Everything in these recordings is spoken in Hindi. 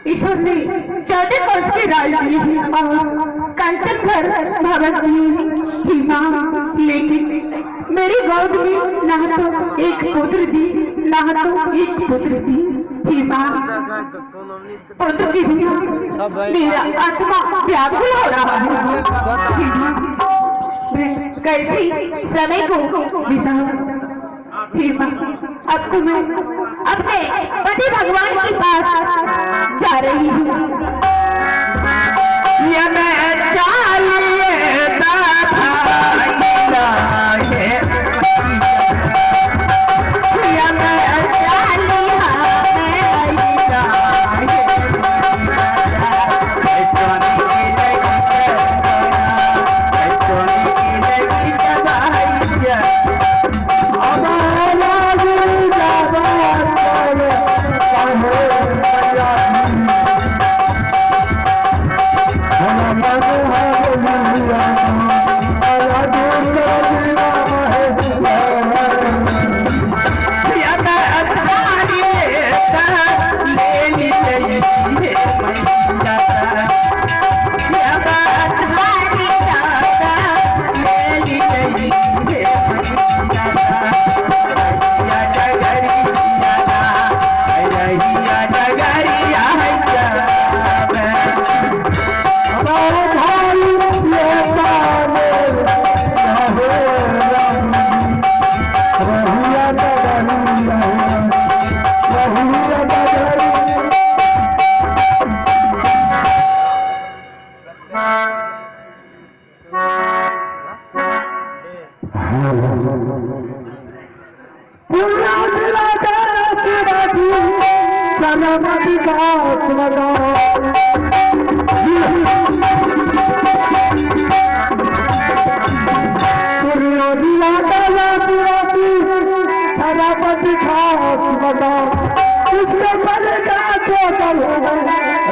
ईश्वर ने 14 वर्ष की राजनीति कंचन घर भवन की माँ, लेकिन मेरी गोद में ना तो एक पुत्र थी ना तो एक पुत्र थी। माँ पुत्र की बिना मेरा आत्मा व्याकुल हो रहा है। कैसे समय को बिताऊं? अब तो मैं अपने पति भगवान के पास जा रही हूँ।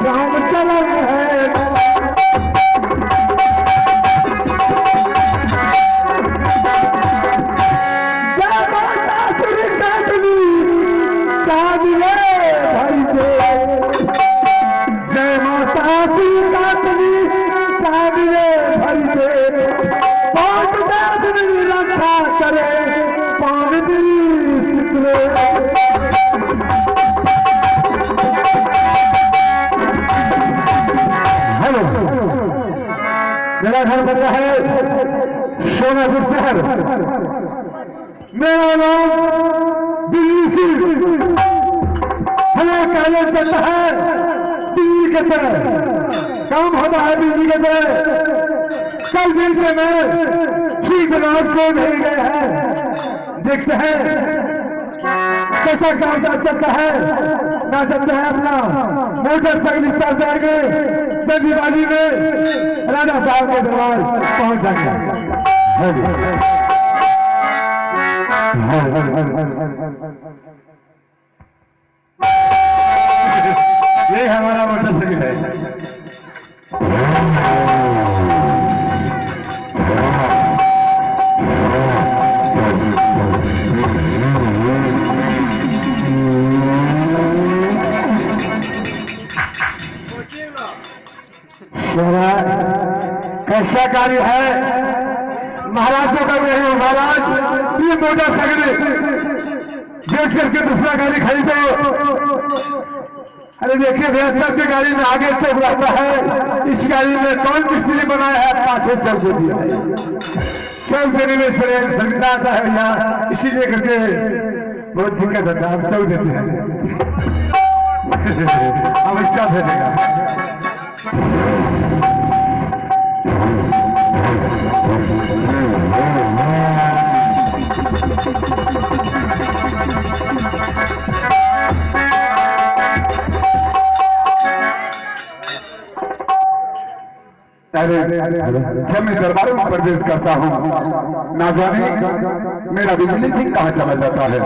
राम चलन है मेरा घर बनता है सोनापुर शहर। मेरा नाम दिल्ली सिंह। हमें कहना चलता है दिल्ली के तरह, काम होता है दिल्ली के तरह। कल दिन से मैं श्री गुलाब को भेज गए हैं, देखते हैं कैसा काम चलता है ना चलता है। अपना मोटरसाइकिल स्टार्ट जाएंगे तो दिवाली में राजा साहब के दरबार पहुंच जाएंगे। ये हमारा मोटरसाइकिल है। कैसा कार्य है महाराज को कर रहे हो महाराज। ये मोटरसाइकिल देख करके दूसरा गाड़ी खरीदो। अरे देखिए भैया की गाड़ी में आगे चौक रहता है, इस गाड़ी में कौन मिस्त्री बनाया है, पाछे चौक होती है। चौक देने में संगीता आता है यहाँ, इसीलिए करके बहुत दिक्कत होता है। हम चौक देते हैं, अब इसका भेजेगा। जब मैं दरबारों में प्रवेश करता हूँ, ना जाने मेरा बिजली सिंह कहाँ चला जाता है।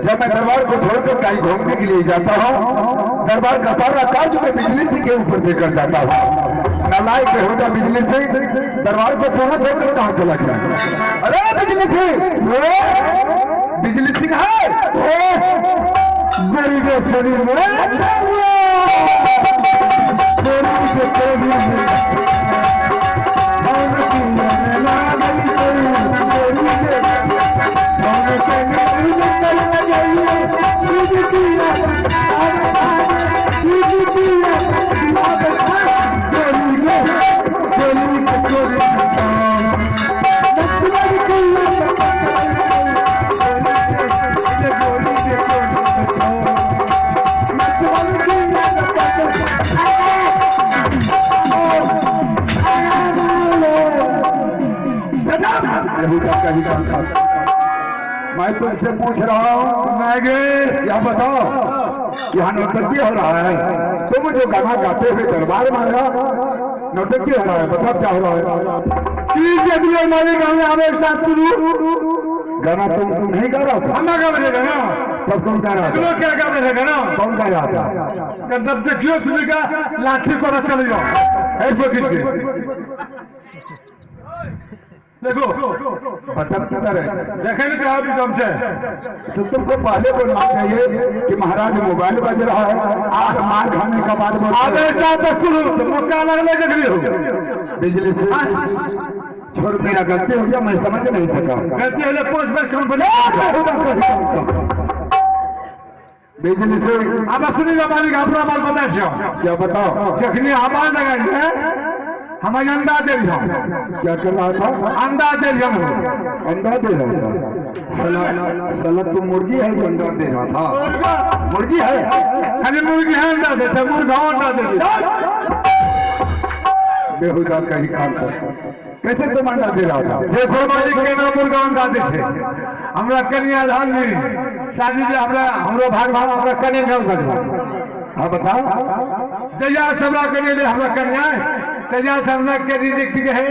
जब मैं दरबार को छोड़कर कहीं घूमने के लिए जाता हूँ, दरबार का सारा कार्य मैं बिजली सिंह के ऊपर देकर जाता हूँ। नालायक होता बिजली सिंह दरबार को सोना छोड़कर कहाँ चला गया। अरे बिजली सिंह, बिजली सिंह है मेरी शरीर में मैं तुमसे पूछ रहा हूँ, यह बताओ यहाँ नौटंकी हो रहा है। तुम जो गाना गाते हुए दरबार में आया, नौटंकी हो रहा है, बताओ क्या हो रहा है। हमारे गाँव में हमेशा शुरू गाना तुम नहीं गा रहा था, हम गा रहे गाना, तब तुम गा रहा था। क्या गा रहे गाना, कौन गा रहा था। जब देखियो सुनेगा लाठी पर चले जाओ ऐसे देखो बटन किधर है, देखेंगे क्या भी कम से। तो तुमको पहले बोलना चाहिए कि महाराज मोबाइल बज रहा है, आज मार खाने का बाद तुमको क्या लगने देख रही हो। बिजली से छोड़, मेरा गलती हो गया, मैं समझ नहीं सका। गलती है बिजली से अब सुनिएगा मालिक, अपना माल बताए क्या बताओ। जखनी आवाज लगाएंगे हम अंडा दे रहा। क्या कर रहा था, अंडा दे रहा। अंडा दे रहा था, सला तुम मुर्गी है जो अंडा दे रहा था। मुर्गी है, अरे मुर्गी है अंडा देता, मुर्गा अंडा दे बेहुदा कहीं काम कर। कैसे तुम अंडा दे रहा था। देखो मालिक के नाम मुर्गा अंडा दे हमरा कन्या धान में शादी जे हमरो भाग हमरा कन्या नाम कर। हाँ बताओ, जया सबरा कन्या ले हमरा कन्या तैया सामना के देखी है।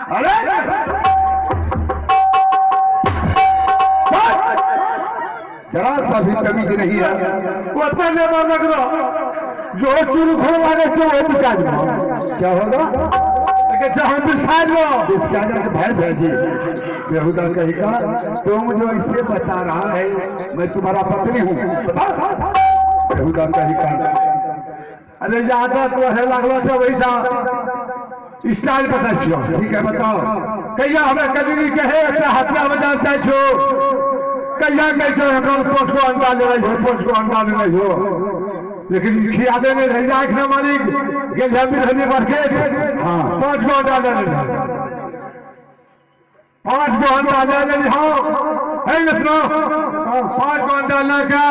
अरे जरा सा भी तमीज नहीं है, वो लग रहा जो चूरू खो वाले से वो बिछा दो। क्या होगा, भैंस है जी बेहुदा कहीं का। तुम जो इसे बता रहा है मैं तुम्हारा पत्नी हूँ, बेहुदा कहीं का। अरे ज्यादा तो है लगवा से वैसा स्टाइल बता छो। ठीक है बताओ, कहिया हमें कभी कहे हत्या बजा छो, कहिया कैसे पोस्ट को अंडा ले रही हो, पोस्ट को अंडा ले रही हो। लेकिन खियादे में रह जाए ना मालिक, गेल बढ़ के हाँ 5 डाला नहीं, 5 को डाला नहीं। हाँ है न सुनो, 5 को डालना क्या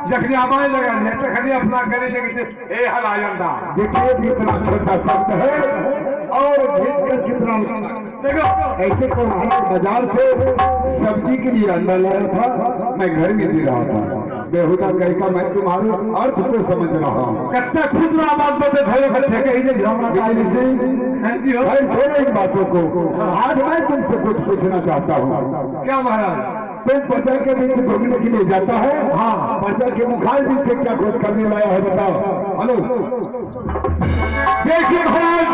जखनी आवाज लगा लिया तखनी अपना करे ए हला ਜਾਂਦਾ। देखिए कितना छोटा शब्द है और कितना देखो ऐसे तो बाजार से सब्जी के लिए अंडा लाया था, मैं घर में दे रहा था, बेहुदा कहकर मैं तुम्हारे अर्थ को समझ रहा हूँ। कितना खुद आवाज बदले भले भले कहीं छोड़ो इन बातों को। आज मैं तुमसे कुछ पूछना चाहता हूँ। क्या महाराज? तुम प्रजा के बीच घूमने के लिए जाता है? हाँ। प्रजा के मुखार बीच से क्या खोज करने लाया है बताओ। हेलो देखिए महाराज,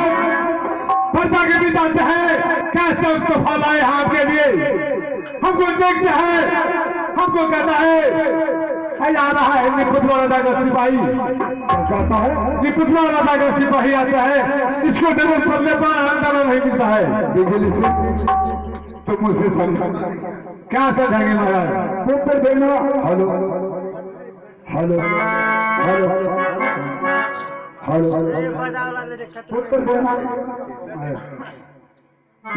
प्रजा के बीच आते हैं, कैसे उसको फल आए हैं आपके लिए, हमको देखते हैं, हमको कहता है आ रहा है निपुतला राजा का सिपाही, कहता है निपुतला राजा का सिपाही आता है, इसको जरूर पढ़ने पर आनंद नहीं मिलता है। बिजली से तो मुझसे समझा क्या समझाएंगे महाराज? उत्तर देना। हेलो हेलो हेलो हेलो उत्तर देना।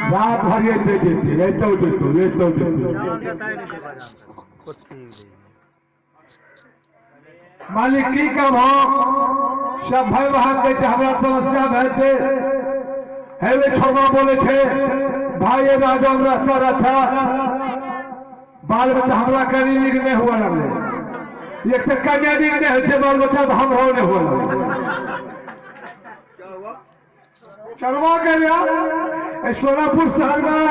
रात भर ये मालिक की कब हो सब भाई वहां के हमारा समस्या भैसे है वे छोड़ा बोले थे भाई राजा में रास्ता रहा बाल बच्चा हमरा करी नहीं हुआ लगे, एक तो कन्या दिन नहीं बाल बच्चा तो हम हो नहीं हुआ चलवा कर लिया। सोनापुर शहर में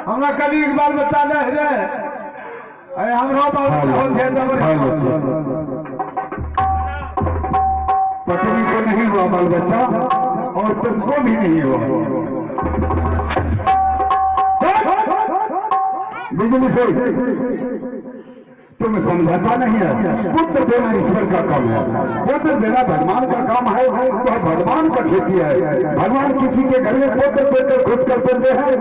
हमरा कभी बाल बच्चा नहीं रहे, हमरो पत्नी को नहीं हुआ बाल बच्चा और तुमको भी नहीं हुआ। बिजली से तुम समझाता नहीं है। पुत्र देना ईश्वर का काम है, पुत्र देना भगवान का काम है, तो भगवान का खेती है। भगवान किसी के घर में पुत्र देकर खुद कर देते हैं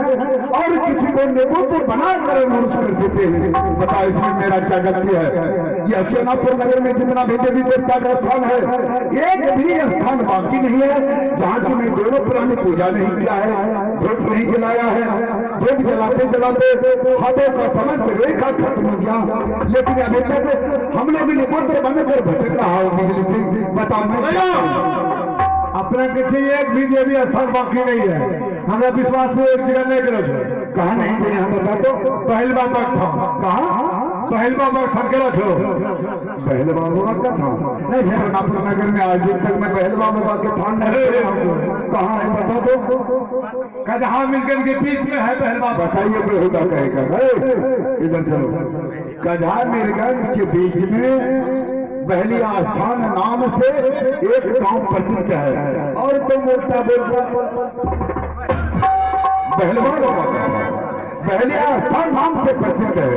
और किसी को निपुत्र बनाकर मनुष्य कर देते हैं। बताओ इसमें मेरा क्या गलती है? यह सोनापुर नगर में जितना भी देवी देवता का स्थान है, एक भी स्थान बाकी नहीं है जहाँ की मैं दोनों पुरानी पूजा नहीं किया है, धूप नहीं जलाया है। धूप जलाते जलाते हाथों का समस्त रेखा खत्म हो गया, लेकिन अभी तक हम लोग निपुत्र बनकर भटक रहा हूँ। बिजली सिंह बताओ अपना किसी एक भी देवी स्थान बाकी नहीं है, हमें विश्वास में एक जगह नहीं करो। कहा नहीं थे हम बता दो। पहलवा था कहा पहलवा मठ करो छो पहलवा बाबा का था नहीं है सोनापुर नगर में आज तक मैं पहलवा बाबा के थान नहीं कहाँ है बता दो। कजहा मिलकर के बीच में है पहलवा। बताइए बेहुदा कहेगा इधर चलो। कजहा मिलकर के बीच में पहली आस्थान नाम से एक गांव प्रसिद्ध है और तुम उल्टा बोलता पहलवा बाबा पहली आस्थान नाम से प्रसिद्ध है।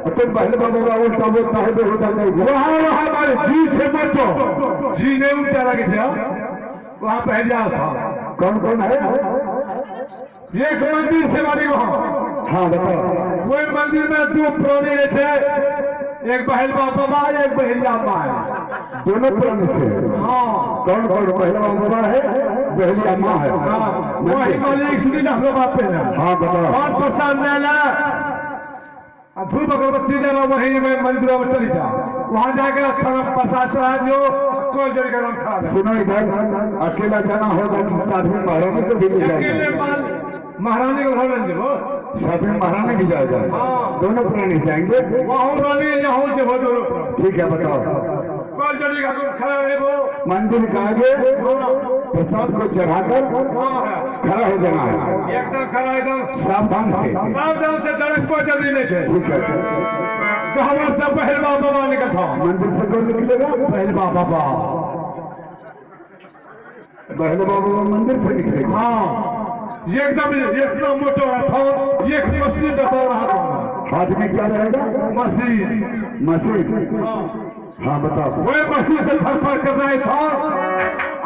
तुम पहले बाबा उल्टा बोलता है बेहुदा नहीं। वहाँ हमारे जी से बचो, जी ने उल्टा लगे थे वहाँ पहले आस्थान कौन कौन है? एक मंदिर से मारी वहाँ। हाँ बताओ। वही मंदिर में 2 पुरानी रहते, एक बहलवा बाबा एक बहलिया माँ है, दोनों पुराने से। हाँ कौन कौन? बहलवा बाबा है बहलिया माँ है। हाँ वही मालिक सुनील बाप है। हाँ बताओ। और प्रसाद मेला धूप अगरबत्ती देना वही में मंदिरों में चली जा, वहाँ जाकर प्रसाद चढ़ा दो कोई जड़ गरम खा। सुनो इधर अकेला जाना होगा कि साथ में महारानी को भी ले जाएगा? महारानी को घर ले साथ में महारानी भी जाएगा। दोनों प्राणी जाएंगे वहाँ रानी यहाँ जो हो दोनों। ठीक है बताओ। मंदिर के आगे प्रसाद को चढ़ाकर खड़ा हो जाना है एकदम खड़ा एकदम सावधान से सड़क पर जल्दी नहीं है। ठीक है कहा पहलवा बाबा निकल था मंदिर से कौन निकलेगा? पहलवा बाबा पहलवा बाबा मंदिर से निकलेगा। हाँ एकदम इतना मोटा था एक मस्जिद बता रहा था। हाथ में क्या रहेगा? मस्जिद मस्जिद। हाँ बताओ। वही मस्जिद से फर कर रहे था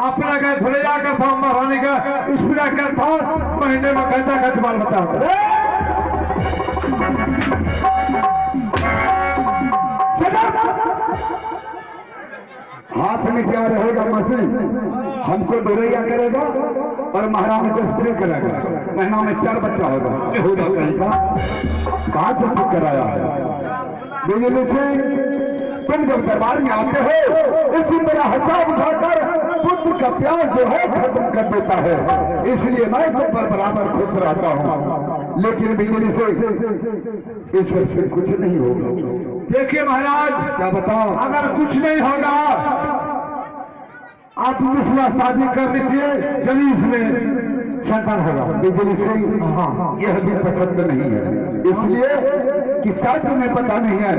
अपना का धुलिया का था महारानी का स्प्रे का था महीने में घंटा का जवाल बताओ। हाथ में क्या रहेगा? मशीन हमको धुलैया करेगा और महारानी को स्प्रे करेगा, महीना में 4 बच्चा होगा। कहीं का कहाँ से सीख कर आया है? बिजली सिंह, तुम जब दरबार में आते हो इसी तरह हिसाब उठाकर पुत्र का प्यार जो है खत्म कर देता है, इसलिए मैं तुम पर बराबर खुश रहता हूँ। लेकिन बिजली से इस से कुछ नहीं होगा। देखिए महाराज, क्या बताओ, अगर कुछ नहीं होगा आप दूसरा शादी कर लीजिए, जलीस में संतान होगा। बिजली सिंह, यह भी पसंद नहीं है, इसलिए कि शादी में पता नहीं है,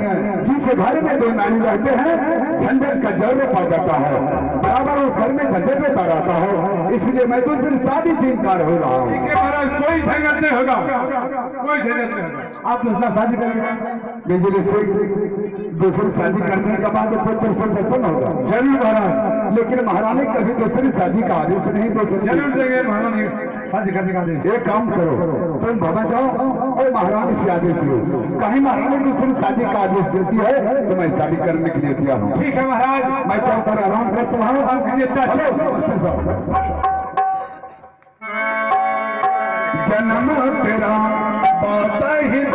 जिस घर में 2 नानी रहते हैं झंझट का जड़ पा जाता है, बराबर उस घर में झंझट में रहता है, इसलिए मैं दूसरी शादी से इनकार हो रहा हूँ। कोई झंझट नहीं होगा, कोई झंझट नहीं होगा, आप दूसरा शादी करेंगे। बिजली सिंह, दूसरी शादी करने के बाद पुत्र से प्रसन्न होगा। जरूर महाराज, लेकिन महारानी कभी दूसरी शादी का आदेश नहीं दे सकती। जरूर देंगे महारानी शादी करने का आदेश। एक काम करो, तुम भवन जाओ और महारानी से आदेश लो, कहीं महारानी दूसरी शादी का आदेश देती है तो मैं शादी करने के लिए तैयार हूँ। ठीक है महाराज, मैं चलकर आराम करता हूँ। जन्म तेरा बात ही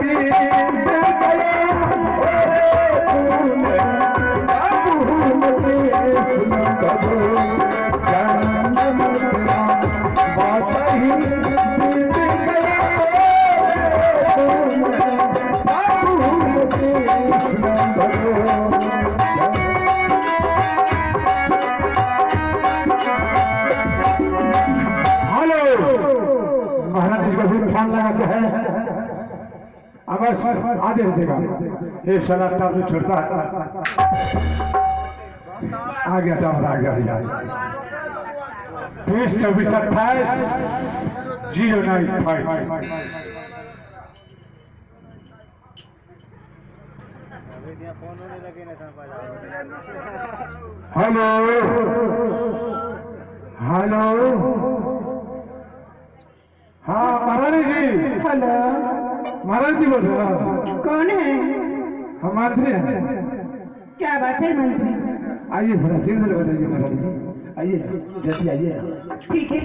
अगर आदेश देगा ये शराब से छोड़ता आ गया था, आ गया 20 24 28 095। हेलो हेलो, हाँ महारानी जी। हेलो, महाराज जी बोल रहे हैं? कौन है? हम मंत्री हैं। क्या बात है मंत्री? आइए थोड़ा सिंगल बताइए महाराज जी, आइए जल्दी आइए। ठीक है,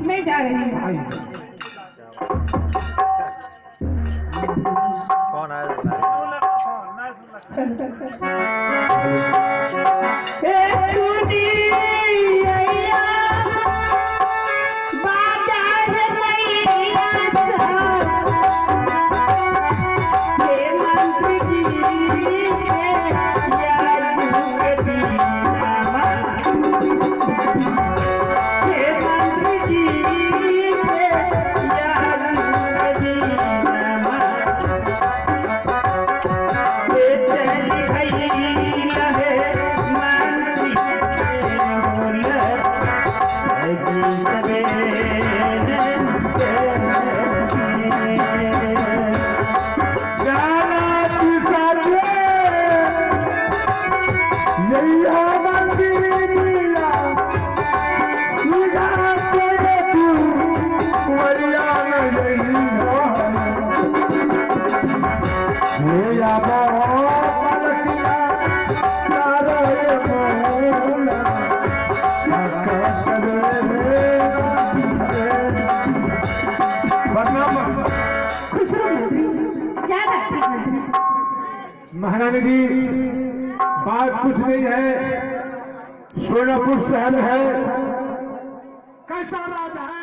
मैं जा रही हूँ। आइए। कौन आया? महारानी जी, बात कुछ नहीं है, सोनापुर शहर है, कैसा राज है।